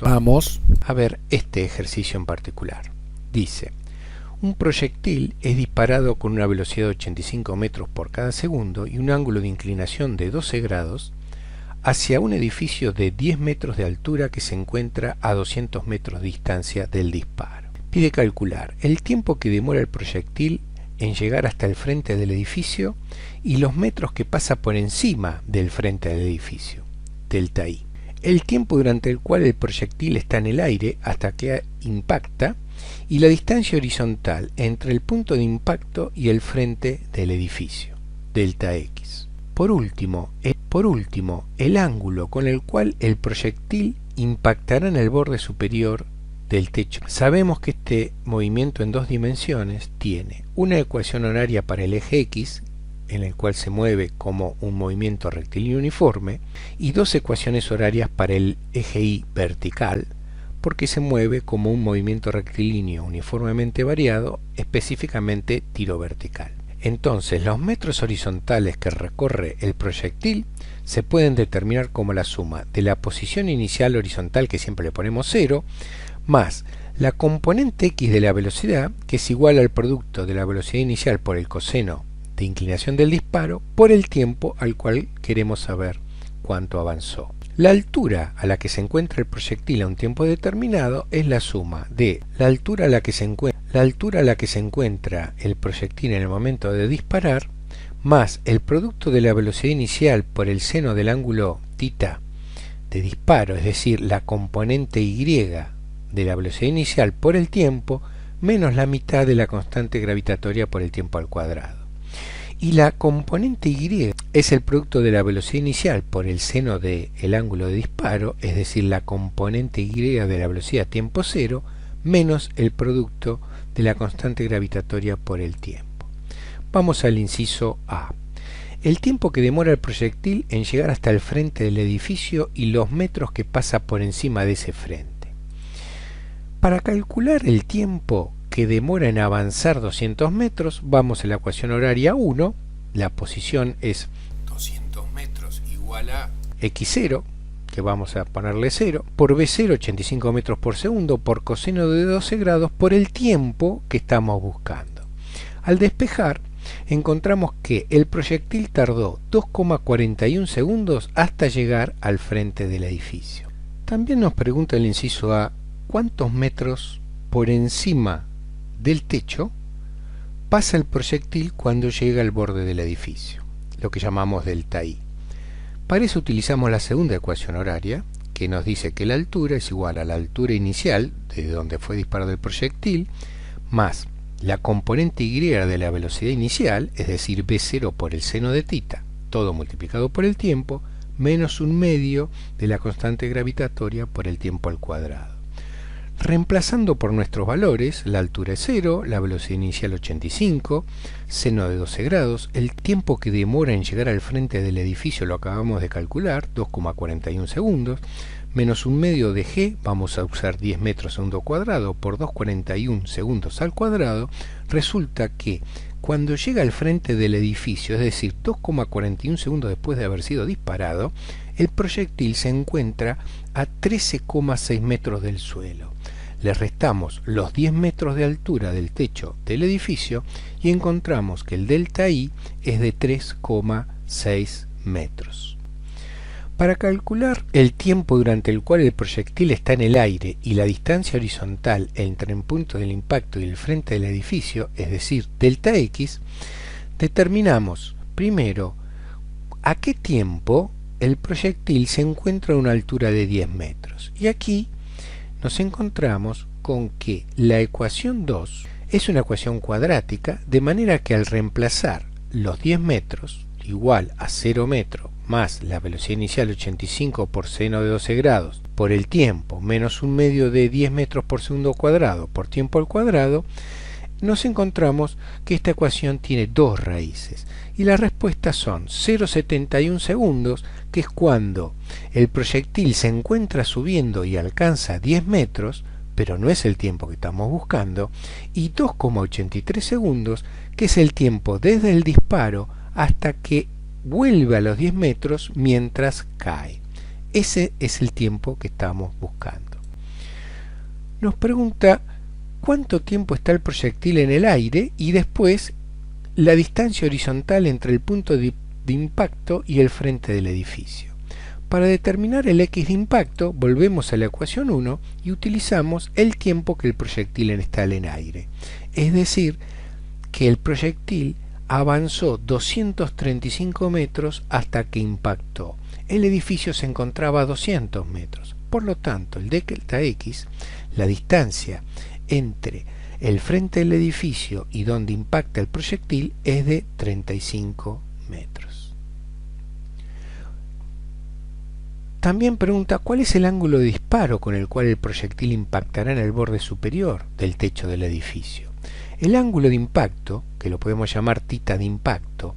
Vamos a ver este ejercicio en particular. Dice, un proyectil es disparado con una velocidad de 85 metros por cada segundo y un ángulo de inclinación de 12 grados hacia un edificio de 10 metros de altura que se encuentra a 200 metros de distancia del disparo. Pide calcular el tiempo que demora el proyectil en llegar hasta el frente del edificio y los metros que pasa por encima del frente del edificio, delta I. El tiempo durante el cual el proyectil está en el aire hasta que impacta y la distancia horizontal entre el punto de impacto y el frente del edificio, delta X. Por último, el ángulo con el cual el proyectil impactará en el borde superior del techo. Sabemos que este movimiento en dos dimensiones tiene una ecuación horaria para el eje X, en el cual se mueve como un movimiento rectilíneo uniforme, y dos ecuaciones horarias para el eje Y vertical, porque se mueve como un movimiento rectilíneo uniformemente variado, específicamente tiro vertical. Entonces, los metros horizontales que recorre el proyectil se pueden determinar como la suma de la posición inicial horizontal, que siempre le ponemos 0, más la componente X de la velocidad, que es igual al producto de la velocidad inicial por el coseno de inclinación del disparo por el tiempo al cual queremos saber cuánto avanzó. La altura a la que se encuentra el proyectil a un tiempo determinado es la suma de la altura a la que se encuentra el proyectil en el momento de disparar más el producto de la velocidad inicial por el seno del ángulo θ de disparo, es decir, la componente Y de la velocidad inicial por el tiempo menos la mitad de la constante gravitatoria por el tiempo al cuadrado. Y la componente Y es el producto de la velocidad inicial por el seno del ángulo de disparo, es decir, la componente Y de la velocidad tiempo cero, menos el producto de la constante gravitatoria por el tiempo. Vamos al inciso A. El tiempo que demora el proyectil en llegar hasta el frente del edificio y los metros que pasa por encima de ese frente. Para calcular el tiempo que demora en avanzar 200 metros, vamos a la ecuación horaria 1, la posición es 200 metros igual a x0, que vamos a ponerle 0, por b0, 85 metros por segundo, por coseno de 12 grados, por el tiempo que estamos buscando. Al despejar, encontramos que el proyectil tardó 2,41 segundos hasta llegar al frente del edificio. También nos pregunta el inciso A, ¿cuántos metros por encima del techo pasa el proyectil cuando llega al borde del edificio, lo que llamamos delta I? Para eso utilizamos la segunda ecuación horaria, que nos dice que la altura es igual a la altura inicial, desde donde fue disparado el proyectil, más la componente Y de la velocidad inicial, es decir, b0 por el seno de θ, todo multiplicado por el tiempo, menos un medio de la constante gravitatoria por el tiempo al cuadrado. Reemplazando por nuestros valores, la altura es 0, la velocidad inicial 85, seno de 12 grados, el tiempo que demora en llegar al frente del edificio lo acabamos de calcular, 2,41 segundos, menos un medio de g, vamos a usar 10 metros segundo cuadrado por 2,41 segundos al cuadrado, resulta que cuando llega al frente del edificio, es decir, 2,41 segundos después de haber sido disparado, el proyectil se encuentra a 13,6 metros del suelo. Le restamos los 10 metros de altura del techo del edificio y encontramos que el delta I es de 3,6 metros. Para calcular el tiempo durante el cual el proyectil está en el aire y la distancia horizontal entre el punto del impacto y el frente del edificio, es decir, delta X, determinamos primero a qué tiempo el proyectil se encuentra a una altura de 10 metros. Y aquí nos encontramos con que la ecuación 2 es una ecuación cuadrática, de manera que al reemplazar los 10 metros igual a 0 metros más la velocidad inicial 85 por seno de 12 grados por el tiempo menos un medio de 10 metros por segundo cuadrado por tiempo al cuadrado, nos encontramos que esta ecuación tiene dos raíces y las respuestas son 0,71 segundos, que es cuando el proyectil se encuentra subiendo y alcanza 10 metros, pero no es el tiempo que estamos buscando, y 2,83 segundos, que es el tiempo desde el disparo hasta que vuelve a los 10 metros mientras cae. Ese es el tiempo que estamos buscando. nos pregunta cuánto tiempo está el proyectil en el aire y después la distancia horizontal entre el punto de impacto y el frente del edificio. Para determinar el x de impacto, volvemos a la ecuación 1 y utilizamos el tiempo que el proyectil está en el aire. Es decir, que el proyectil avanzó 235 metros hasta que impactó. El edificio se encontraba a 200 metros. Por lo tanto, el delta x, la distancia entre el frente del edificio y donde impacta el proyectil, es de 35 metros. También pregunta cuál es el ángulo de disparo con el cual el proyectil impactará en el borde superior del techo del edificio. El ángulo de impacto, que lo podemos llamar θ de impacto,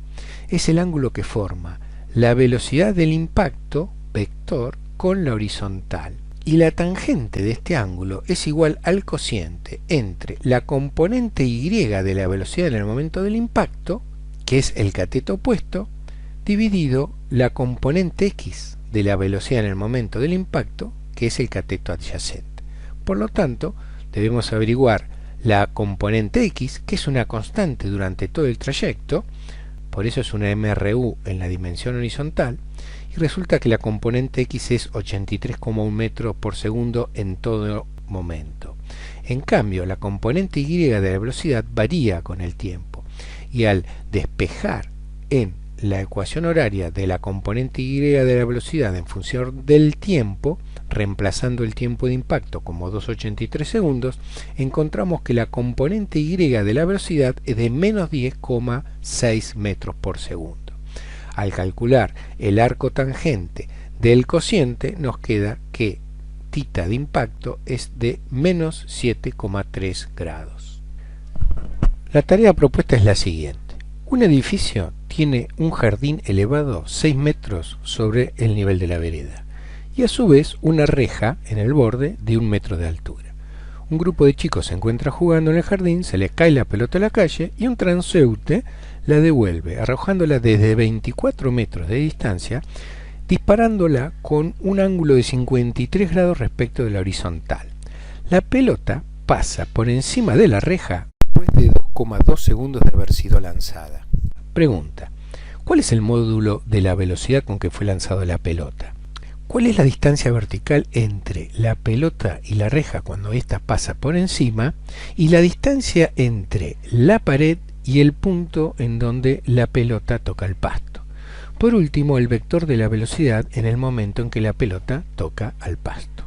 es el ángulo que forma la velocidad del impacto vector con la horizontal. Y la tangente de este ángulo es igual al cociente entre la componente y de la velocidad en el momento del impacto, que es el cateto opuesto, dividido la componente x de la velocidad en el momento del impacto, que es el cateto adyacente. Por lo tanto, debemos averiguar la componente x, que es una constante durante todo el trayecto, por eso es una MRU en la dimensión horizontal, y resulta que la componente x es 83,1 metros por segundo en todo momento. En cambio, la componente y de la velocidad varía con el tiempo, y al despejar en la ecuación horaria de la componente y de la velocidad en función del tiempo, reemplazando el tiempo de impacto como 2,83 segundos, encontramos que la componente y de la velocidad es de menos 10,6 metros por segundo. Al calcular el arco tangente del cociente, nos queda que θ de impacto es de menos 7,3 grados. La tarea propuesta es la siguiente. Un edificio tiene un jardín elevado 6 metros sobre el nivel de la vereda y a su vez una reja en el borde de 1 metro de altura. Un grupo de chicos se encuentra jugando en el jardín, se les cae la pelota a la calle y un transeúnte la devuelve, arrojándola desde 24 metros de distancia, disparándola con un ángulo de 53 grados respecto de la horizontal. La pelota pasa por encima de la reja después de 2,2 segundos de haber sido lanzada. Pregunta: ¿cuál es el módulo de la velocidad con que fue lanzada la pelota? ¿Cuál es la distancia vertical entre la pelota y la reja cuando ésta pasa por encima? Y la distancia entre la pared y el punto en donde la pelota toca el pasto. Por último, el vector de la velocidad en el momento en que la pelota toca al pasto.